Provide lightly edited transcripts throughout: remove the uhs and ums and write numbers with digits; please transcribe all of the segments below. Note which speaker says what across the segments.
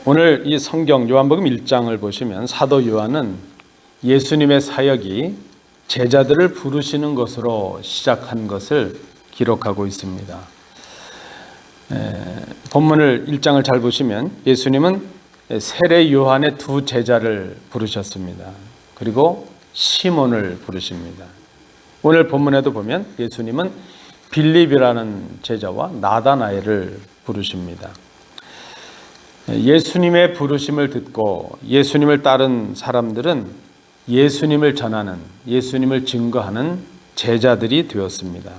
Speaker 1: 오늘 이 성경 요한복음 1장을 보시면 사도 요한은 예수님의 사역이 제자들을 부르시는 것으로 시작한 것을 기록하고 있습니다. 본문을 1장을 잘 보시면 예수님은 세례 요한의 두 제자를 부르셨습니다. 그리고 시몬을 부르십니다. 오늘 본문에도 보면 예수님은 빌립이라는 제자와 나다나엘을 부르십니다. 예수님의 부르심을 듣고 예수님을 따른 사람들은 예수님을 전하는, 예수님을 증거하는 제자들이 되었습니다.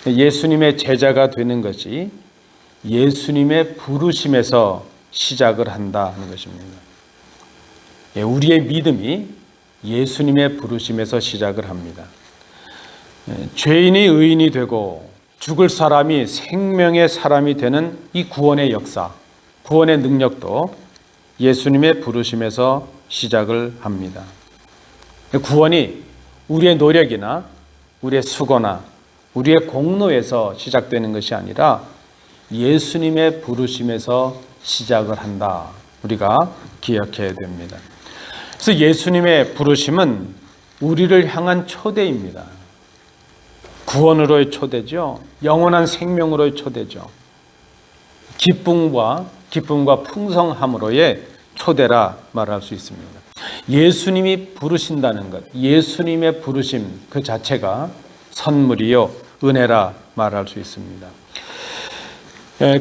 Speaker 1: 예수님의 제자가 되는 것이 예수님의 부르심에서 시작을 한다는 것입니다. 우리의 믿음이 예수님의 부르심에서 시작을 합니다. 죄인이 의인이 되고 죽을 사람이 생명의 사람이 되는 이 구원의 역사, 구원의 능력도 예수님의 부르심에서 시작을 합니다. 구원이 우리의 노력이나 우리의 수고나 우리의 공로에서 시작되는 것이 아니라 예수님의 부르심에서 시작을 한다. 우리가 기억해야 됩니다. 그래서 예수님의 부르심은 우리를 향한 초대입니다. 구원으로의 초대죠. 영원한 생명으로의 초대죠. 기쁨과 풍성함으로의 초대라 말할 수 있습니다. 예수님이 부르신다는 것, 예수님의 부르심 그 자체가 선물이요 은혜라 말할 수 있습니다.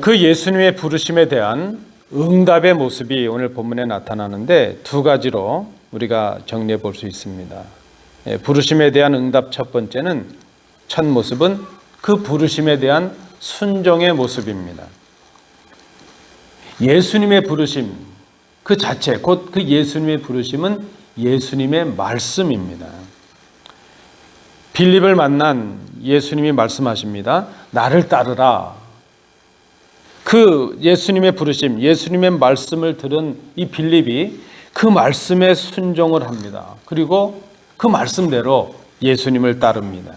Speaker 1: 그 예수님의 부르심에 대한 응답의 모습이 오늘 본문에 나타나는데 두 가지로 우리가 정리해 볼 수 있습니다. 부르심에 대한 응답 첫 번째는 첫 모습은 그 부르심에 대한 순종의 모습입니다. 예수님의 부르심 그 자체, 곧 그 예수님의 부르심은 예수님의 말씀입니다. 빌립을 만난 예수님이 말씀하십니다. 나를 따르라. 그 예수님의 부르심, 예수님의 말씀을 들은 이 빌립이 그 말씀에 순종을 합니다. 그리고 그 말씀대로 예수님을 따릅니다.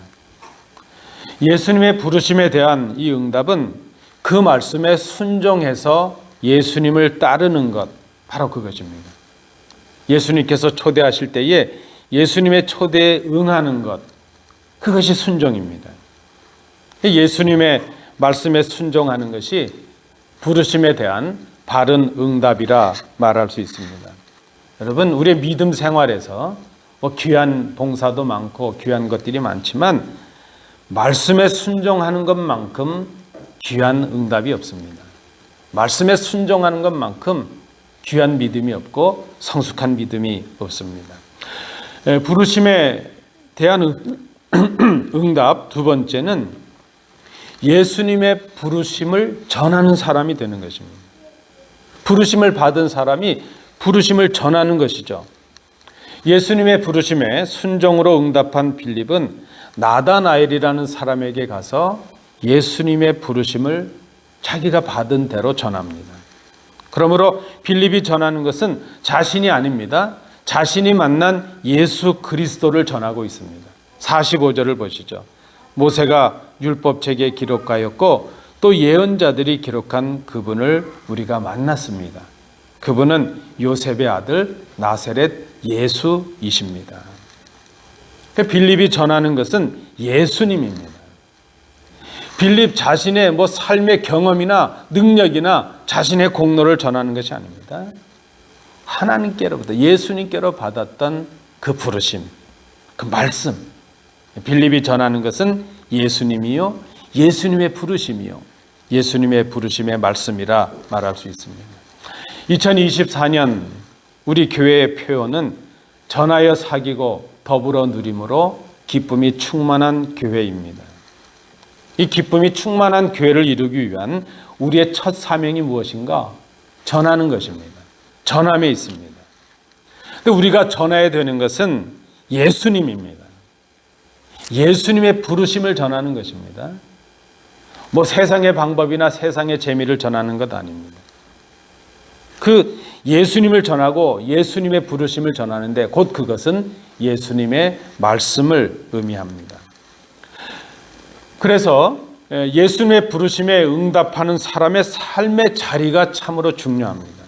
Speaker 1: 예수님의 부르심에 대한 이 응답은 그 말씀에 순종해서 예수님을 따르는 것, 바로 그것입니다. 예수님께서 초대하실 때에 예수님의 초대에 응하는 것, 그것이 순종입니다. 예수님의 말씀에 순종하는 것이 부르심에 대한 바른 응답이라 말할 수 있습니다. 여러분, 우리의 믿음 생활에서 귀한 봉사도 많고 귀한 것들이 많지만 말씀에 순종하는 것만큼 귀한 응답이 없습니다. 말씀에 순종하는 것만큼 귀한 믿음이 없고 성숙한 믿음이 없습니다. 부르심에 대한 응답 두 번째는 예수님의 부르심을 전하는 사람이 되는 것입니다. 부르심을 받은 사람이 부르심을 전하는 것이죠. 예수님의 부르심에 순종으로 응답한 빌립은 나다나엘이라는 사람에게 가서 예수님의 부르심을 자기가 받은 대로 전합니다. 그러므로 빌립이 전하는 것은 자신이 아닙니다. 자신이 만난 예수 그리스도를 전하고 있습니다. 45절을 보시죠. 모세가 율법책에 기록하였고 또 예언자들이 기록한 그분을 우리가 만났습니다. 그분은 요셉의 아들 나사렛 예수이십니다. 빌립이 전하는 것은 예수님입니다. 빌립 자신의 삶의 경험이나 능력이나 자신의 공로를 전하는 것이 아닙니다. 하나님께로부터 예수님께로 받았던 그 부르심, 그 말씀. 빌립이 전하는 것은 예수님이요, 예수님의 부르심이요, 예수님의 부르심의 말씀이라 말할 수 있습니다. 2024년 우리 교회의 표어는 전하여 사귀고 더불어 누림으로 기쁨이 충만한 교회입니다. 이 기쁨이 충만한 교회를 이루기 위한 우리의 첫 사명이 무엇인가? 전하는 것입니다. 전함에 있습니다. 우리가 전해야 되는 것은 예수님입니다. 예수님의 부르심을 전하는 것입니다. 세상의 방법이나 세상의 재미를 전하는 것 아닙니다. 그 예수님을 전하고 예수님의 부르심을 전하는데 곧 그것은 예수님의 말씀을 의미합니다. 그래서 예수님의 부르심에 응답하는 사람의 삶의 자리가 참으로 중요합니다.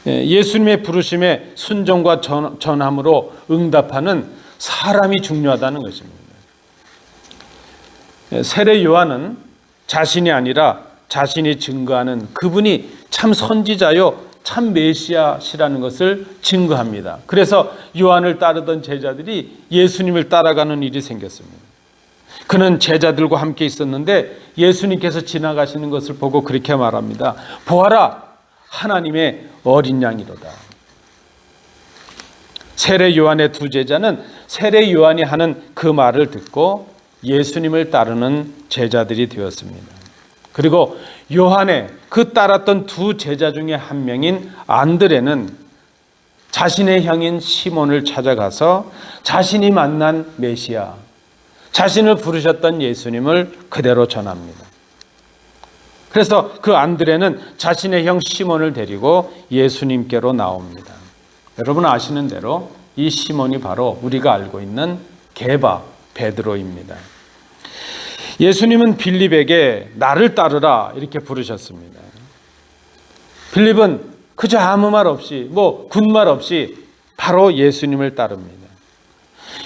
Speaker 1: 예수님의 부르심에 순종과 전함으로 응답하는 사람이 중요하다는 것입니다. 세례 요한은 자신이 아니라 자신이 증거하는 그분이 참 선지자요 참 메시아시라는 것을 증거합니다. 그래서 요한을 따르던 제자들이 예수님을 따라가는 일이 생겼습니다. 그는 제자들과 함께 있었는데 예수님께서 지나가시는 것을 보고 그렇게 말합니다. 보아라, 하나님의 어린 양이로다. 세례 요한의 두 제자는 세례 요한이 하는 그 말을 듣고 예수님을 따르는 제자들이 되었습니다. 그리고 요한의 그 따랐던 두 제자 중에 한 명인 안드레는 자신의 형인 시몬을 찾아가서 자신이 만난 메시아, 자신을 부르셨던 예수님을 그대로 전합니다. 그래서 그 안드레는 자신의 형 시몬을 데리고 예수님께로 나옵니다. 여러분 아시는 대로 이 시몬이 바로 우리가 알고 있는 게바 베드로입니다. 예수님은 빌립에게 나를 따르라 이렇게 부르셨습니다. 빌립은 그저 아무 말 없이 군말 없이 바로 예수님을 따릅니다.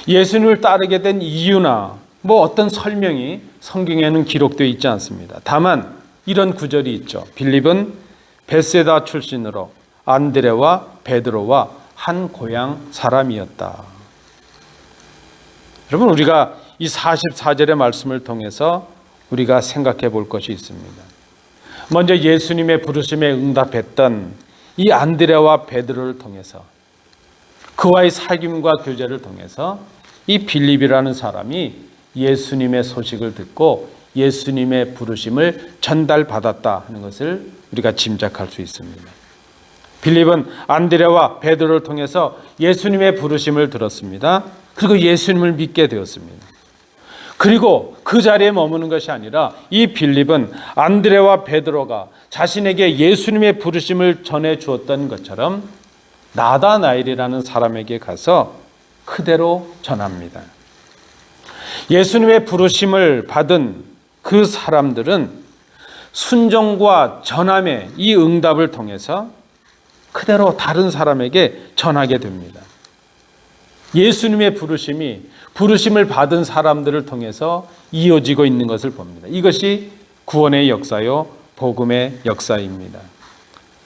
Speaker 1: 예수님을 따르게 된 이유나 어떤 설명이 성경에는 기록되어 있지 않습니다. 다만 이런 구절이 있죠. 빌립은 벳세다 출신으로 안드레와 베드로와 한 고향 사람이었다. 여러분 우리가 이 44절의 말씀을 통해서 우리가 생각해 볼 것이 있습니다. 먼저 예수님의 부르심에 응답했던 이 안드레와 베드로를 통해서 그와의 사귐과 교제를 통해서 이 빌립이라는 사람이 예수님의 소식을 듣고 예수님의 부르심을 전달받았다 하는 것을 우리가 짐작할 수 있습니다. 빌립은 안드레와 베드로를 통해서 예수님의 부르심을 들었습니다. 그리고 예수님을 믿게 되었습니다. 그리고 그 자리에 머무는 것이 아니라 이 빌립은 안드레와 베드로가 자신에게 예수님의 부르심을 전해 주었던 것처럼 나다나엘이라는 사람에게 가서 그대로 전합니다. 예수님의 부르심을 받은 그 사람들은 순종과 전함의 이 응답을 통해서 그대로 다른 사람에게 전하게 됩니다. 예수님의 부르심을 받은 사람들을 통해서 이어지고 있는 것을 봅니다. 이것이 구원의 역사요, 복음의 역사입니다.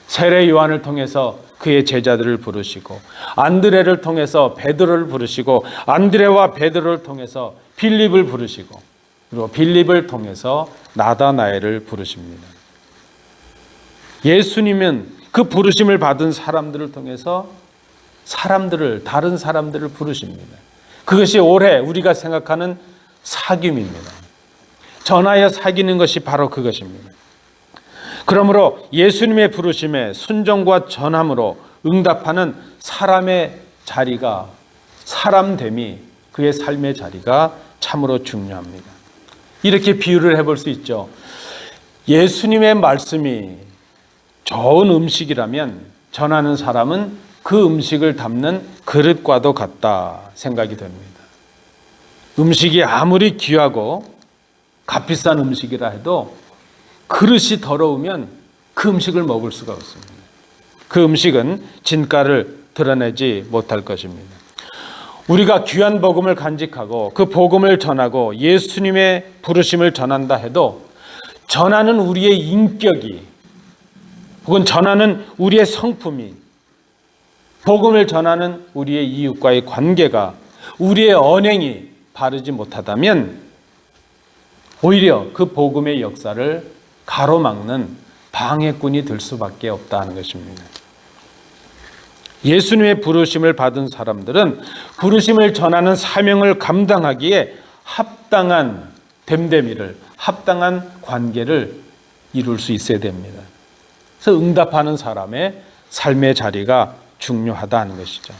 Speaker 1: 세례 요한을 통해서 그의 제자들을 부르시고 안드레를 통해서 베드로를 부르시고 안드레와 베드로를 통해서 빌립을 부르시고 그리고 빌립을 통해서 나다나엘을 부르십니다. 예수님은 그 부르심을 받은 사람들을 통해서 다른 사람들을 부르십니다. 그것이 올해 우리가 생각하는 사귐입니다. 전하여 사귀는 것이 바로 그것입니다. 그러므로 예수님의 부르심에 순종과 전함으로 응답하는 사람의 자리가, 사람됨이 그의 삶의 자리가 참으로 중요합니다. 이렇게 비유를 해볼 수 있죠. 예수님의 말씀이 좋은 음식이라면 전하는 사람은 그 음식을 담는 그릇과도 같다 생각이 됩니다. 음식이 아무리 귀하고 값비싼 음식이라 해도 그릇이 더러우면 그 음식을 먹을 수가 없습니다. 그 음식은 진가를 드러내지 못할 것입니다. 우리가 귀한 복음을 간직하고 그 복음을 전하고 예수님의 부르심을 전한다 해도 전하는 우리의 인격이 혹은 전하는 우리의 성품이 복음을 전하는 우리의 이웃과의 관계가 우리의 언행이 바르지 못하다면 오히려 그 복음의 역사를 가로막는 방해꾼이 될 수밖에 없다는 것입니다. 예수님의 부르심을 받은 사람들은 부르심을 전하는 사명을 감당하기에 합당한 됨됨이를, 합당한 관계를 이룰 수 있어야 됩니다. 그래서 응답하는 사람의 삶의 자리가 중요하다는 것이죠.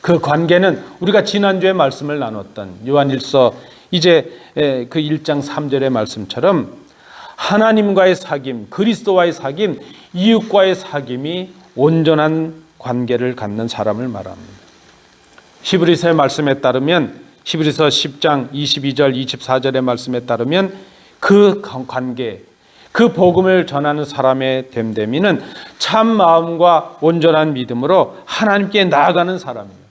Speaker 1: 그 관계는 우리가 지난주에 말씀을 나눴던 요한일서 이제 그 1장 3절의 말씀처럼 하나님과의 사귐, 그리스도와의 사귐, 이웃과의 사귐이 온전한 관계를 갖는 사람을 말합니다. 히브리서의 말씀에 따르면 히브리서 10장 22절 24절의 말씀에 따르면 그 관계, 그 복음을 전하는 사람의 됨됨이는 참 마음과 온전한 믿음으로 하나님께 나아가는 사람이에요.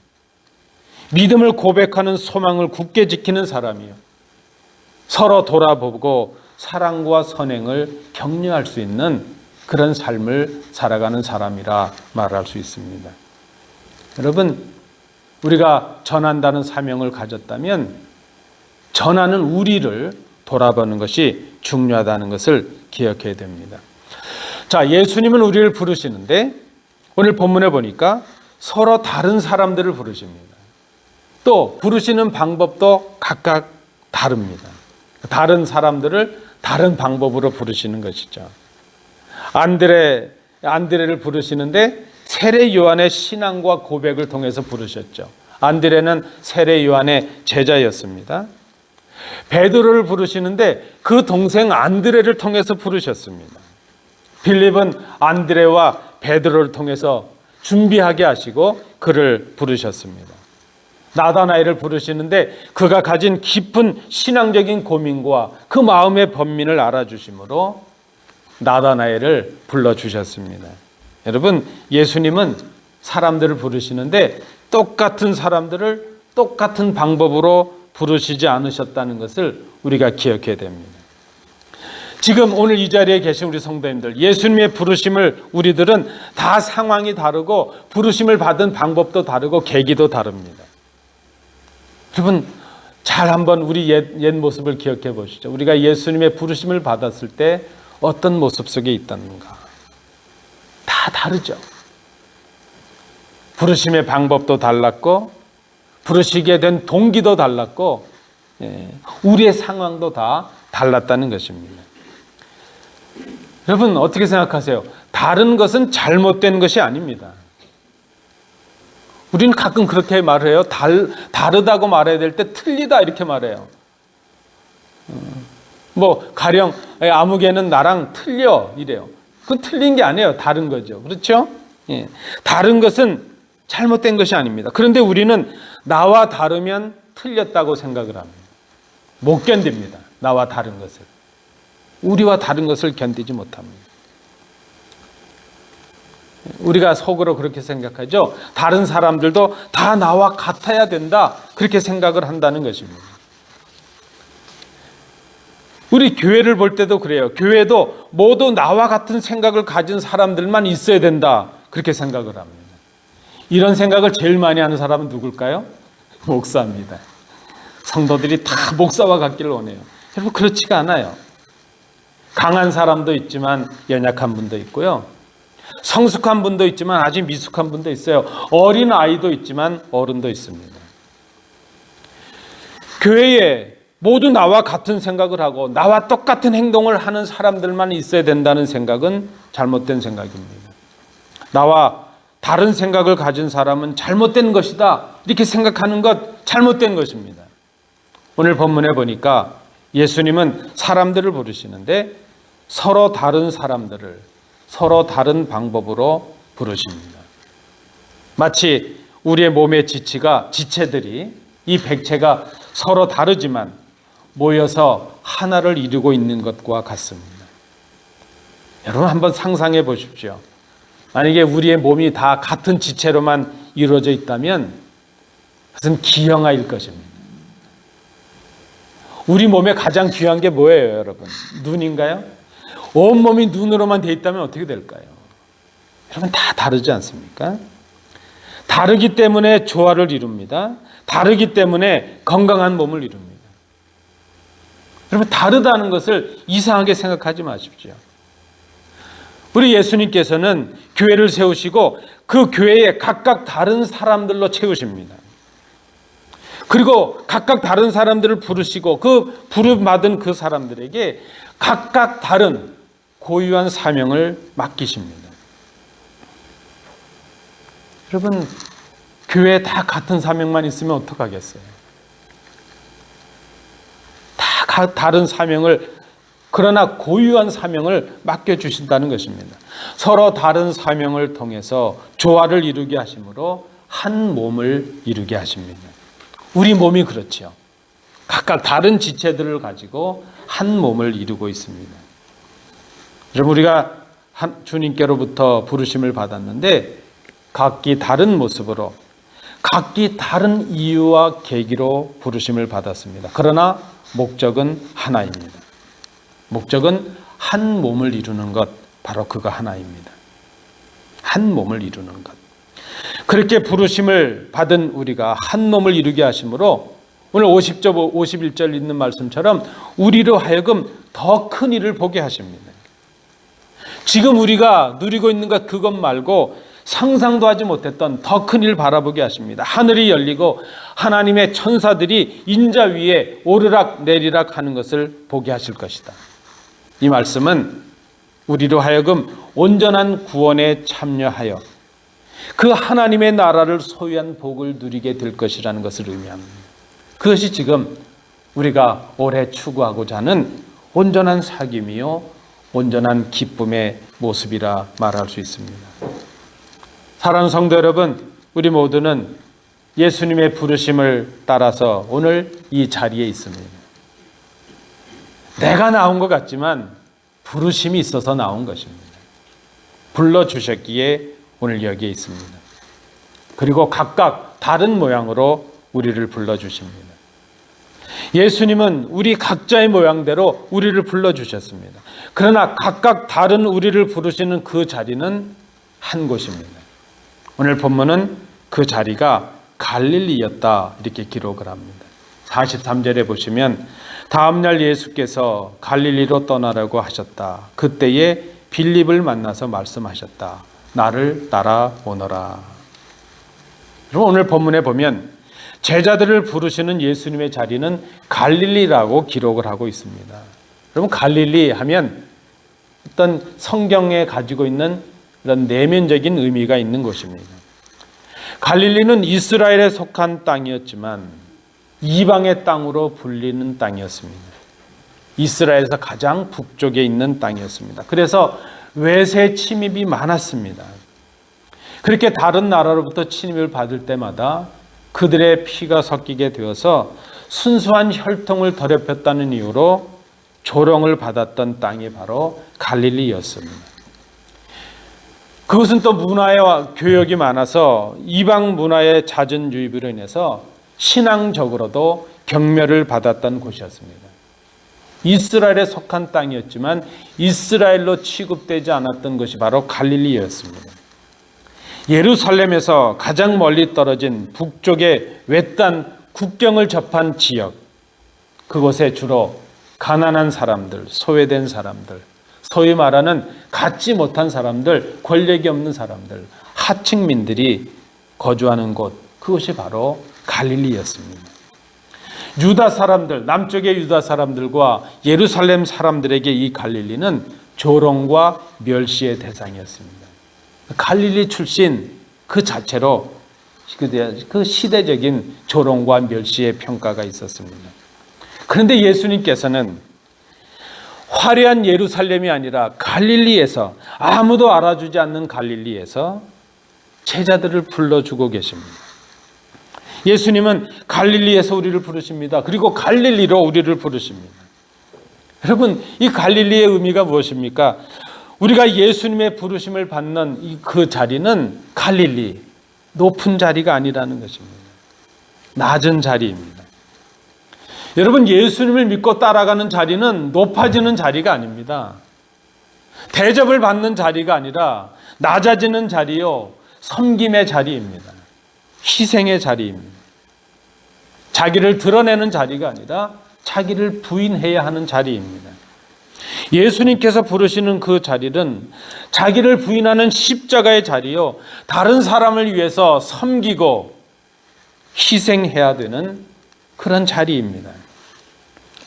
Speaker 1: 믿음을 고백하는 소망을 굳게 지키는 사람이에요. 서로 돌아보고 사랑과 선행을 격려할 수 있는 그런 삶을 살아가는 사람이라 말할 수 있습니다. 여러분, 우리가 전한다는 사명을 가졌다면 전하는 우리를 돌아보는 것이 중요하다는 것을 기억해야 됩니다. 자, 예수님은 우리를 부르시는데 오늘 본문에 보니까 서로 다른 사람들을 부르십니다. 또 부르시는 방법도 각각 다릅니다. 다른 사람들을 다른 방법으로 부르시는 것이죠. 안드레를 부르시는데 세례 요한의 신앙과 고백을 통해서 부르셨죠. 안드레는 세례 요한의 제자였습니다. 베드로를 부르시는데 그 동생 안드레를 통해서 부르셨습니다. 빌립은 안드레와 베드로를 통해서 준비하게 하시고 그를 부르셨습니다. 나다나엘을 부르시는데 그가 가진 깊은 신앙적인 고민과 그 마음의 번민을 알아주심으로 나다나엘을 불러주셨습니다. 여러분, 예수님은 사람들을 부르시는데 똑같은 사람들을 똑같은 방법으로 부르시지 않으셨다는 것을 우리가 기억해야 됩니다. 지금 오늘 이 자리에 계신 우리 성도님들, 예수님의 부르심을 우리들은 다 상황이 다르고 부르심을 받은 방법도 다르고 계기도 다릅니다. 여러분, 잘 한번 우리 옛 모습을 기억해 보시죠. 우리가 예수님의 부르심을 받았을 때 어떤 모습 속에 있었는가? 다 다르죠. 부르심의 방법도 달랐고 부르시게 된 동기도 달랐고 우리의 상황도 다 달랐다는 것입니다. 여러분, 어떻게 생각하세요? 다른 것은 잘못된 것이 아닙니다. 우리는 가끔 그렇게 말해요. 다르다고 말해야 될 때 틀리다 이렇게 말해요. 가령 아무개는 나랑 틀려 이래요. 그건 틀린 게 아니에요. 다른 거죠. 그렇죠? 예. 다른 것은 잘못된 것이 아닙니다. 그런데 우리는 나와 다르면 틀렸다고 생각을 합니다. 못 견딥니다. 나와 다른 것을. 우리와 다른 것을 견디지 못합니다. 우리가 속으로 그렇게 생각하죠. 다른 사람들도 다 나와 같아야 된다. 그렇게 생각을 한다는 것입니다. 우리 교회를 볼 때도 그래요. 교회도 모두 나와 같은 생각을 가진 사람들만 있어야 된다. 그렇게 생각을 합니다. 이런 생각을 제일 많이 하는 사람은 누굴까요? 목사입니다. 성도들이 다 목사와 같기를 원해요. 여러분, 그렇지가 않아요. 강한 사람도 있지만 연약한 분도 있고요. 성숙한 분도 있지만 아직 미숙한 분도 있어요. 어린 아이도 있지만 어른도 있습니다. 교회에 모두 나와 같은 생각을 하고 나와 똑같은 행동을 하는 사람들만 있어야 된다는 생각은 잘못된 생각입니다. 나와 다른 생각을 가진 사람은 잘못된 것이다. 이렇게 생각하는 것 잘못된 것입니다. 오늘 본문에 보니까 예수님은 사람들을 부르시는데 서로 다른 사람들을 서로 다른 방법으로 부르십니다. 마치 우리의 몸의 지체들이 이 백체가 서로 다르지만 모여서 하나를 이루고 있는 것과 같습니다. 여러분, 한번 상상해 보십시오. 만약에 우리의 몸이 다 같은 지체로만 이루어져 있다면 그것은 기형아일 것입니다. 우리 몸에 가장 귀한 게 뭐예요, 여러분? 눈인가요? 온몸이 눈으로만 돼 있다면 어떻게 될까요? 여러분, 다 다르지 않습니까? 다르기 때문에 조화를 이룹니다. 다르기 때문에 건강한 몸을 이룹니다. 여러분, 다르다는 것을 이상하게 생각하지 마십시오. 우리 예수님께서는 교회를 세우시고 그 교회에 각각 다른 사람들로 채우십니다. 그리고 각각 다른 사람들을 부르시고 그 부름받은 그 사람들에게 각각 다른 고유한 사명을 맡기십니다. 여러분, 교회에 다 같은 사명만 있으면 어떡하겠어요? 다 다른 사명을, 그러나 고유한 사명을 맡겨주신다는 것입니다. 서로 다른 사명을 통해서 조화를 이루게 하심으로 한 몸을 이루게 하십니다. 우리 몸이 그렇지요. 각각 다른 지체들을 가지고 한 몸을 이루고 있습니다. 여러분, 우리가 주님께로부터 부르심을 받았는데 각기 다른 모습으로 각기 다른 이유와 계기로 부르심을 받았습니다. 그러나 목적은 하나입니다. 목적은 한 몸을 이루는 것, 바로 그거 하나입니다. 한 몸을 이루는 것. 그렇게 부르심을 받은 우리가 한 몸을 이루게 하심으로 오늘 50절, 51절 있는 말씀처럼 우리로 하여금 더 큰 일을 보게 하십니다. 지금 우리가 누리고 있는 것 그것 말고 상상도 하지 못했던 더 큰 일을 바라보게 하십니다. 하늘이 열리고 하나님의 천사들이 인자 위에 오르락 내리락 하는 것을 보게 하실 것이다. 이 말씀은 우리로 하여금 온전한 구원에 참여하여 그 하나님의 나라를 소유한 복을 누리게 될 것이라는 것을 의미합니다. 그것이 지금 우리가 올해 추구하고자 하는 온전한 사귐이요 온전한 기쁨의 모습이라 말할 수 있습니다. 사랑하는 성도 여러분, 우리 모두는 예수님의 부르심을 따라서 오늘 이 자리에 있습니다. 내가 나온 것 같지만 부르심이 있어서 나온 것입니다. 불러주셨기에 오늘 여기에 있습니다. 그리고 각각 다른 모양으로 우리를 불러주십니다. 예수님은 우리 각자의 모양대로 우리를 불러주셨습니다. 그러나 각각 다른 우리를 부르시는 그 자리는 한 곳입니다. 오늘 본문은 그 자리가 갈릴리였다 이렇게 기록을 합니다. 43절에 보시면 다음날 예수께서 갈릴리로 떠나라고 하셨다. 그때에 빌립을 만나서 말씀하셨다. 나를 따라오너라. 그럼 오늘 본문에 보면 제자들을 부르시는 예수님의 자리는 갈릴리라고 기록을 하고 있습니다. 여러분, 갈릴리 하면 어떤 성경에 가지고 있는 이런 내면적인 의미가 있는 곳입니다. 갈릴리는 이스라엘에 속한 땅이었지만 이방의 땅으로 불리는 땅이었습니다. 이스라엘에서 가장 북쪽에 있는 땅이었습니다. 그래서 외세 침입이 많았습니다. 그렇게 다른 나라로부터 침입을 받을 때마다 그들의 피가 섞이게 되어서 순수한 혈통을 더럽혔다는 이유로 조롱을 받았던 땅이 바로 갈릴리였습니다. 그것은 또 문화와 교역이 많아서 이방 문화의 잦은 유입으로 인해서 신앙적으로도 경멸을 받았던 곳이었습니다. 이스라엘에 속한 땅이었지만 이스라엘로 취급되지 않았던 것이 바로 갈릴리였습니다. 예루살렘에서 가장 멀리 떨어진 북쪽의 외딴 국경을 접한 지역, 그곳에 주로 가난한 사람들, 소외된 사람들, 소위 말하는 갖지 못한 사람들, 권력이 없는 사람들, 하층민들이 거주하는 곳, 그것이 바로 갈릴리였습니다. 유다 사람들, 남쪽의 유다 사람들과 예루살렘 사람들에게 이 갈릴리는 조롱과 멸시의 대상이었습니다. 갈릴리 출신 그 자체로 그 시대적인 조롱과 멸시의 평가가 있었습니다. 그런데 예수님께서는 화려한 예루살렘이 아니라 갈릴리에서, 아무도 알아주지 않는 갈릴리에서 제자들을 불러주고 계십니다. 예수님은 갈릴리에서 우리를 부르십니다. 그리고 갈릴리로 우리를 부르십니다. 여러분, 이 갈릴리의 의미가 무엇입니까? 우리가 예수님의 부르심을 받는 그 자리는 갈릴리, 높은 자리가 아니라는 것입니다. 낮은 자리입니다. 여러분, 예수님을 믿고 따라가는 자리는 높아지는 자리가 아닙니다. 대접을 받는 자리가 아니라 낮아지는 자리요, 섬김의 자리입니다. 희생의 자리입니다. 자기를 드러내는 자리가 아니라 자기를 부인해야 하는 자리입니다. 예수님께서 부르시는 그 자리는 자기를 부인하는 십자가의 자리요, 다른 사람을 위해서 섬기고 희생해야 되는 그런 자리입니다.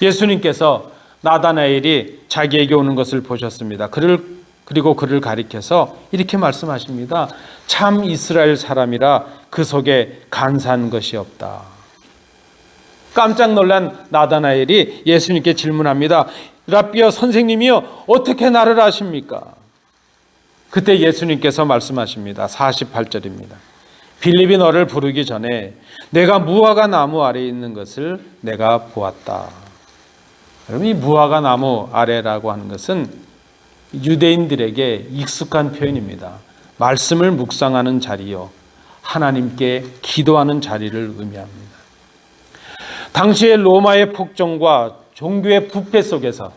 Speaker 1: 예수님께서 나다나엘이 자기에게 오는 것을 보셨습니다. 그리고 그를 가리켜서 이렇게 말씀하십니다. 참 이스라엘 사람이라 그 속에 간사한 것이 없다. 깜짝 놀란 나다나엘이 예수님께 질문합니다. 라비여, 선생님이여, 어떻게 나를 아십니까? 그때 예수님께서 말씀하십니다. 48절입니다. 빌립이 너를 부르기 전에 내가 무화과 나무 아래에 있는 것을 내가 보았다. 여러분, 이 무화과 나무 아래라고 하는 것은 유대인들에게 익숙한 표현입니다. 말씀을 묵상하는 자리요, 하나님께 기도하는 자리를 의미합니다. 당시의 로마의 폭정과 종교의 부패 속에서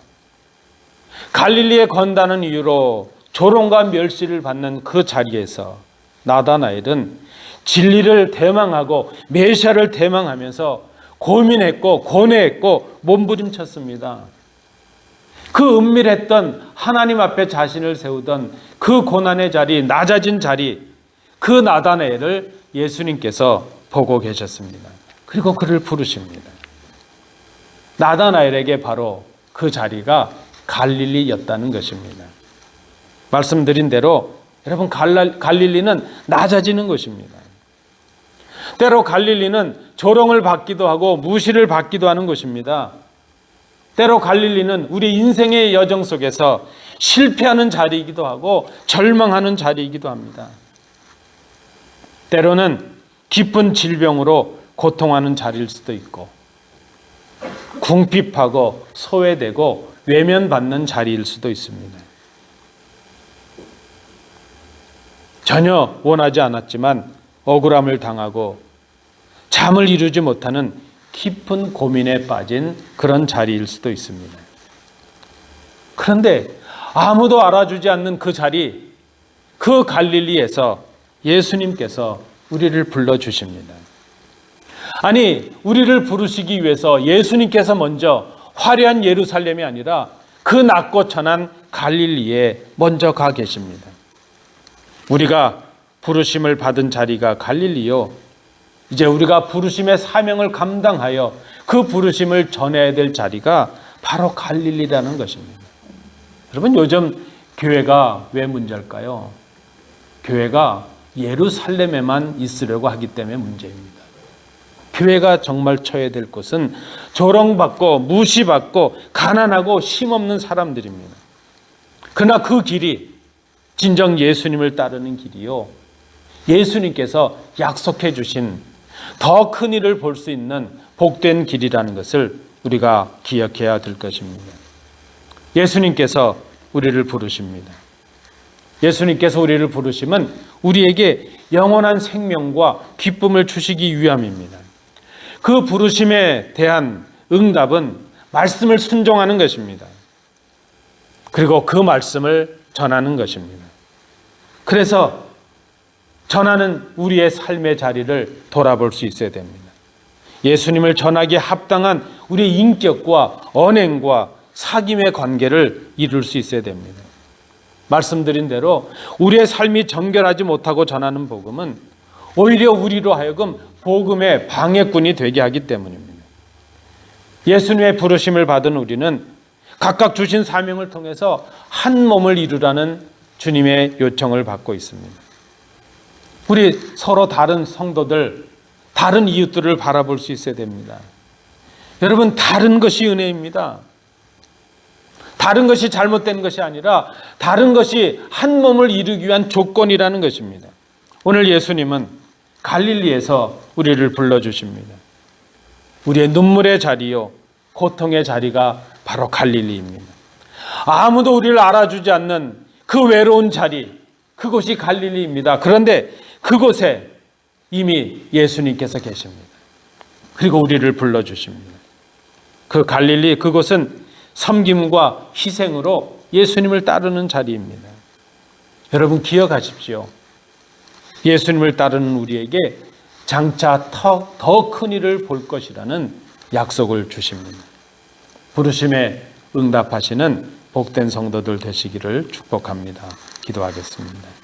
Speaker 1: 갈릴리에 건다는 이유로 조롱과 멸시를 받는 그 자리에서 나다나엘은 진리를 대망하고 메시아를 대망하면서 고민했고 고뇌했고 몸부림쳤습니다. 그 은밀했던 하나님 앞에 자신을 세우던 그 고난의 자리, 낮아진 자리, 그 나다나엘을 예수님께서 보고 계셨습니다. 그리고 그를 부르십니다. 나다나엘에게 바로 그 자리가 갈릴리였다는 것입니다. 말씀드린 대로 여러분, 갈릴리는 낮아지는 것입니다. 때로 갈릴리는 조롱을 받기도 하고 무시를 받기도 하는 곳입니다. 때로 갈릴리는 우리 인생의 여정 속에서 실패하는 자리이기도 하고 절망하는 자리이기도 합니다. 때로는 깊은 질병으로 고통하는 자리일 수도 있고, 궁핍하고 소외되고 외면받는 자리일 수도 있습니다. 전혀 원하지 않았지만 억울함을 당하고 잠을 이루지 못하는 깊은 고민에 빠진 그런 자리일 수도 있습니다. 그런데 아무도 알아주지 않는 그 자리, 그 갈릴리에서 예수님께서 우리를 불러주십니다. 아니, 우리를 부르시기 위해서 예수님께서 먼저 화려한 예루살렘이 아니라 그 낮고 천한 갈릴리에 먼저 가 계십니다. 우리가 부르심을 받은 자리가 갈릴리요, 이제 우리가 부르심의 사명을 감당하여 그 부르심을 전해야 될 자리가 바로 갈릴리라는 것입니다. 여러분, 요즘 교회가 왜 문제일까요? 교회가 예루살렘에만 있으려고 하기 때문에 문제입니다. 교회가 정말 쳐야 될 곳은 조롱받고 무시받고 가난하고 힘없는 사람들입니다. 그러나 그 길이 진정 예수님을 따르는 길이요, 예수님께서 약속해 주신 더 큰 일을 볼 수 있는 복된 길이라는 것을 우리가 기억해야 될 것입니다. 예수님께서 우리를 부르십니다. 예수님께서 우리를 부르심은 우리에게 영원한 생명과 기쁨을 주시기 위함입니다. 그 부르심에 대한 응답은 말씀을 순종하는 것입니다. 그리고 그 말씀을 전하는 것입니다. 그래서 전하는 우리의 삶의 자리를 돌아볼 수 있어야 됩니다. 예수님을 전하기에 합당한 우리의 인격과 언행과 사귐의 관계를 이룰 수 있어야 됩니다. 말씀드린 대로 우리의 삶이 정결하지 못하고 전하는 복음은 오히려 우리로 하여금 복음의 방해꾼이 되게 하기 때문입니다. 예수님의 부르심을 받은 우리는 각각 주신 사명을 통해서 한 몸을 이루라는 주님의 요청을 받고 있습니다. 우리 서로 다른 성도들, 다른 이웃들을 바라볼 수 있어야 됩니다. 여러분, 다른 것이 은혜입니다. 다른 것이 잘못된 것이 아니라 다른 것이 한 몸을 이루기 위한 조건이라는 것입니다. 오늘 예수님은 갈릴리에서 우리를 불러주십니다. 우리의 눈물의 자리요, 고통의 자리가 바로 갈릴리입니다. 아무도 우리를 알아주지 않는 그 외로운 자리, 그곳이 갈릴리입니다. 그런데 그곳에 이미 예수님께서 계십니다. 그리고 우리를 불러주십니다. 그 갈릴리, 그곳은 섬김과 희생으로 예수님을 따르는 자리입니다. 여러분, 기억하십시오. 예수님을 따르는 우리에게 장차 더 큰 일을 볼 것이라는 약속을 주십니다. 부르심에 응답하시는 복된 성도들 되시기를 축복합니다. 기도하겠습니다.